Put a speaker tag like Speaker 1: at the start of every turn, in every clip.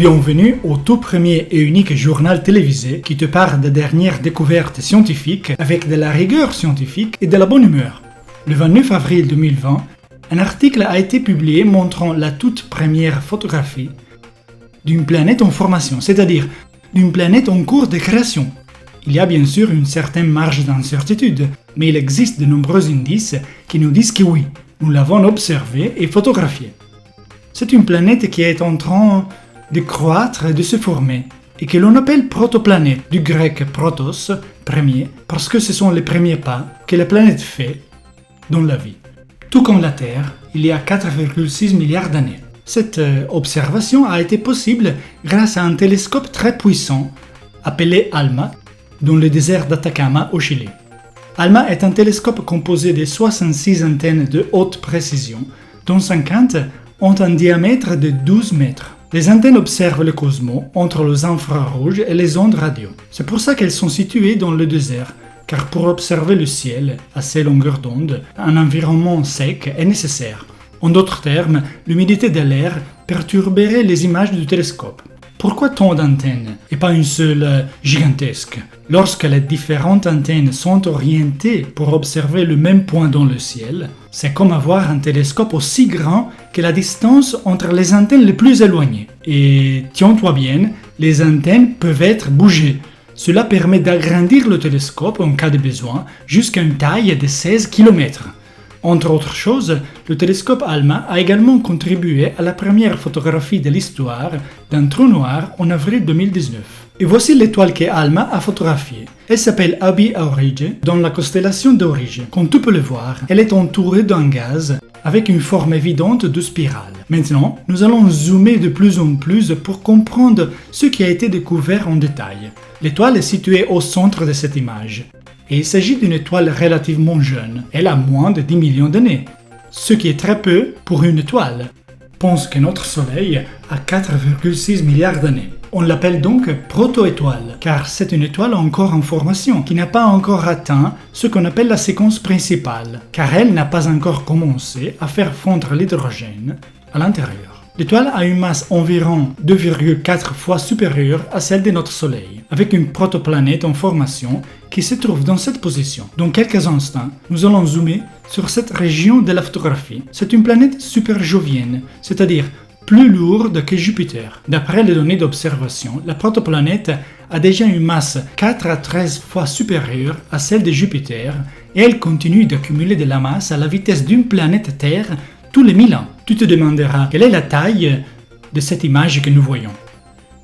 Speaker 1: Bienvenue au tout premier et unique journal télévisé qui te parle des dernières découvertes scientifiques avec de la rigueur scientifique et de la bonne humeur. Le 29 avril 2020, un article a été publié montrant la toute première photographie d'une planète en formation, c'est-à-dire d'une planète en cours de création. Il y a bien sûr une certaine marge d'incertitude, mais il existe de nombreux indices qui nous disent que oui, nous l'avons observée et photographiée. C'est une planète qui est en train de croître et de se former, et que l'on appelle protoplanète, du grec protos, premier, parce que ce sont les premiers pas que la planète fait dans la vie. Tout comme la Terre, il y a 4,6 milliards d'années. Cette observation a été possible grâce à un télescope très puissant appelé ALMA, dans le désert d'Atacama au Chili. ALMA est un télescope composé de 66 antennes de haute précision, dont 50 ont un diamètre de 12 mètres. Les antennes observent le cosmos entre les infrarouges et les ondes radio. C'est pour ça qu'elles sont situées dans le désert, car pour observer le ciel à ces longueurs d'onde, un environnement sec est nécessaire. En d'autres termes, l'humidité de l'air perturberait les images du télescope. Pourquoi tant d'antennes et pas une seule gigantesque? Lorsque les différentes antennes sont orientées pour observer le même point dans le ciel, c'est comme avoir un télescope aussi grand que la distance entre les antennes les plus éloignées. Et tiens-toi bien, les antennes peuvent être bougées. Cela permet d'agrandir le télescope en cas de besoin jusqu'à une taille de 16 km. Entre autres choses, le télescope ALMA a également contribué à la première photographie de l'histoire d'un trou noir en avril 2019. Et voici l'étoile que ALMA a photographiée. Elle s'appelle Abi Aurige dans la constellation d'Aurige. Comme tu peux le voir, elle est entourée d'un gaz avec une forme évidente de spirale. Maintenant, nous allons zoomer de plus en plus pour comprendre ce qui a été découvert en détail. L'étoile est située au centre de cette image. Et il s'agit d'une étoile relativement jeune. Elle a moins de 10 millions d'années, ce qui est très peu pour une étoile. Pense que notre Soleil a 4,6 milliards d'années. On l'appelle donc proto-étoile, car c'est une étoile encore en formation, qui n'a pas encore atteint ce qu'on appelle la séquence principale, car elle n'a pas encore commencé à faire fondre l'hydrogène à l'intérieur. L'étoile a une masse environ 2,4 fois supérieure à celle de notre Soleil, avec une protoplanète en formation qui se trouve dans cette position. Dans quelques instants, nous allons zoomer sur cette région de la photographie. C'est une planète superjovienne, c'est-à-dire plus lourde que Jupiter. D'après les données d'observation, la protoplanète a déjà une masse 4 à 13 fois supérieure à celle de Jupiter et elle continue d'accumuler de la masse à la vitesse d'une planète Terre tous les 1000 ans. Tu te demanderas quelle est la taille de cette image que nous voyons.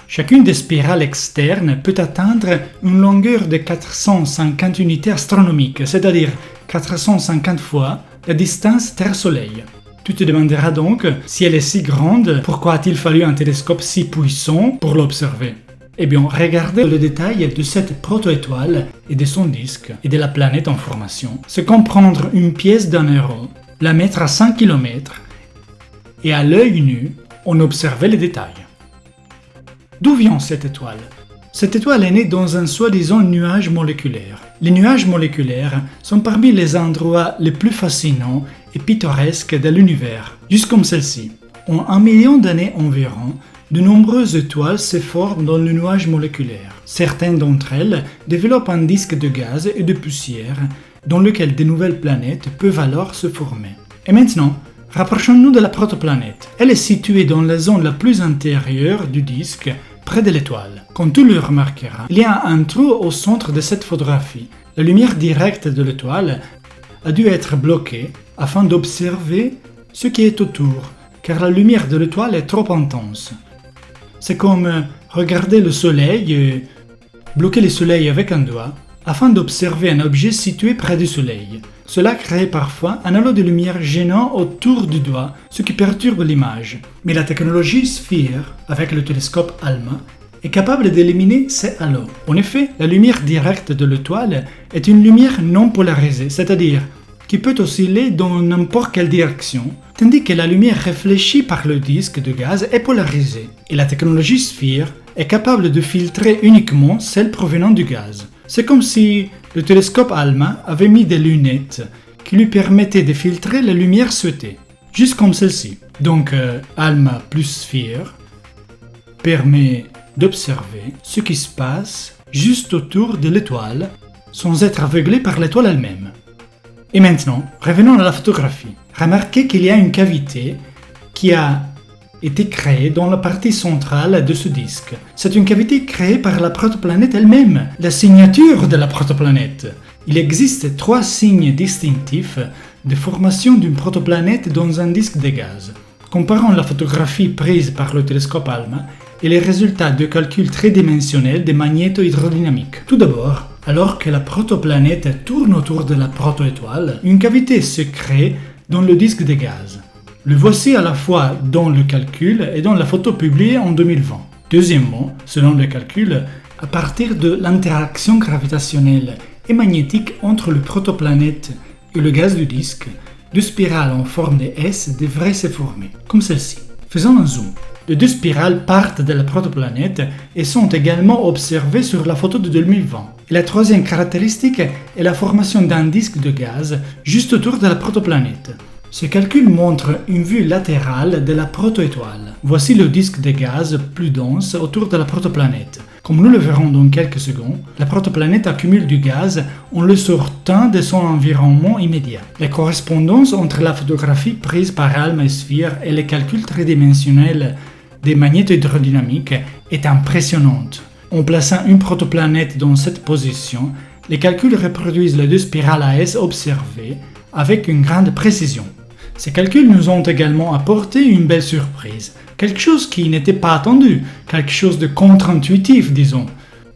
Speaker 1: Chacune des spirales externes peut atteindre une longueur de 450 unités astronomiques, c'est-à-dire 450 fois la distance Terre-Soleil. Tu te demanderas donc, si elle est si grande, pourquoi a-t-il fallu un télescope si puissant pour l'observer? Eh bien, regardez le détail de cette proto-étoile et de son disque et de la planète en formation. C'est comme prendre une pièce d'un euro, la mettre à 5 km et à l'œil nu, on observait les détails. D'où vient cette étoile? Cette étoile est née dans un soi-disant nuage moléculaire. Les nuages moléculaires sont parmi les endroits les plus fascinants et pittoresques de l'univers, juste comme celle-ci. En 1 million d'années environ, de nombreuses étoiles se forment dans le nuage moléculaire. Certaines d'entre elles développent un disque de gaz et de poussière dans lequel de nouvelles planètes peuvent alors se former. Et maintenant, rapprochons-nous de la protoplanète. Elle est située dans la zone la plus intérieure du disque, près de l'étoile. Comme tu le remarqueras, il y a un trou au centre de cette photographie. La lumière directe de l'étoile a dû être bloquée afin d'observer ce qui est autour, car la lumière de l'étoile est trop intense. C'est comme regarder le soleil et bloquer le soleil avec un doigt afin d'observer un objet situé près du soleil. Cela crée parfois un halo de lumière gênant autour du doigt, ce qui perturbe l'image. Mais la technologie SPHERE, avec le télescope ALMA, est capable d'éliminer ces halos. En effet, la lumière directe de l'étoile est une lumière non polarisée, c'est-à-dire qui peut osciller dans n'importe quelle direction, tandis que la lumière réfléchie par le disque de gaz est polarisée. Et la technologie SPHERE est capable de filtrer uniquement celle provenant du gaz. C'est comme si le télescope ALMA avait mis des lunettes qui lui permettaient de filtrer la lumière souhaitée, juste comme celle-ci. Donc ALMA plus SPHERE permet d'observer ce qui se passe juste autour de l'étoile sans être aveuglé par l'étoile elle-même. Et maintenant, revenons à la photographie. Remarquez qu'il y a une cavité qui a été créée dans la partie centrale de ce disque. C'est une cavité créée par la protoplanète elle-même, la signature de la protoplanète. Il existe 3 signes distinctifs de formation d'une protoplanète dans un disque de gaz. Comparons la photographie prise par le télescope ALMA et les résultats de calculs tridimensionnels des magnéto-hydrodynamiques. Tout d'abord, alors que la protoplanète tourne autour de la protoétoile, une cavité se crée dans le disque de gaz. Le voici à la fois dans le calcul et dans la photo publiée en 2020. Deuxièmement, selon le calcul, à partir de l'interaction gravitationnelle et magnétique entre le protoplanète et le gaz du disque, 2 spirales en forme de S devraient se former, comme celle-ci. Faisons un zoom. Les 2 spirales partent de la protoplanète et sont également observées sur la photo de 2020. Et la troisième caractéristique est la formation d'un disque de gaz juste autour de la protoplanète. Ce calcul montre une vue latérale de la protoétoile. Voici le disque de gaz plus dense autour de la protoplanète. Comme nous le verrons dans quelques secondes, la protoplanète accumule du gaz en le sortant de son environnement immédiat. La correspondance entre la photographie prise par ALMA et SPHERE et les calculs tridimensionnels des magnéto-hydrodynamiques est impressionnante. En plaçant une protoplanète dans cette position, les calculs reproduisent les 2 spirales AS observées avec une grande précision. Ces calculs nous ont également apporté une belle surprise, quelque chose qui n'était pas attendu, quelque chose de contre-intuitif, disons.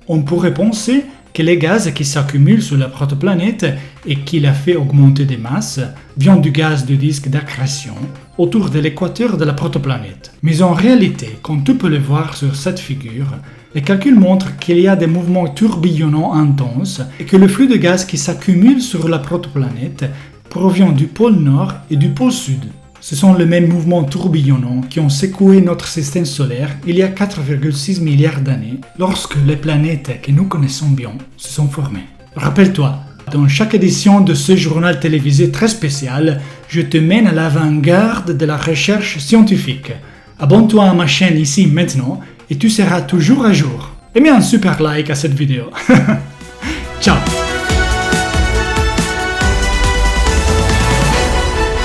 Speaker 1: On pourrait penser que les gaz qui s'accumulent sur la protoplanète et qui la fait augmenter des masses viennent du gaz du disque d'accrétion autour de l'équateur de la protoplanète. Mais en réalité, comme tu peux le voir sur cette figure, les calculs montrent qu'il y a des mouvements tourbillonnants intenses et que le flux de gaz qui s'accumule sur la protoplanète provient du pôle nord et du pôle sud. Ce sont les mêmes mouvements tourbillonnants qui ont secoué notre système solaire il y a 4,6 milliards d'années, lorsque les planètes que nous connaissons bien se sont formées. Rappelle-toi, dans chaque édition de ce journal télévisé très spécial, je te mène à l'avant-garde de la recherche scientifique. Abonne-toi à ma chaîne ici maintenant et tu seras toujours à jour. Et mets un super like à cette vidéo. Ciao!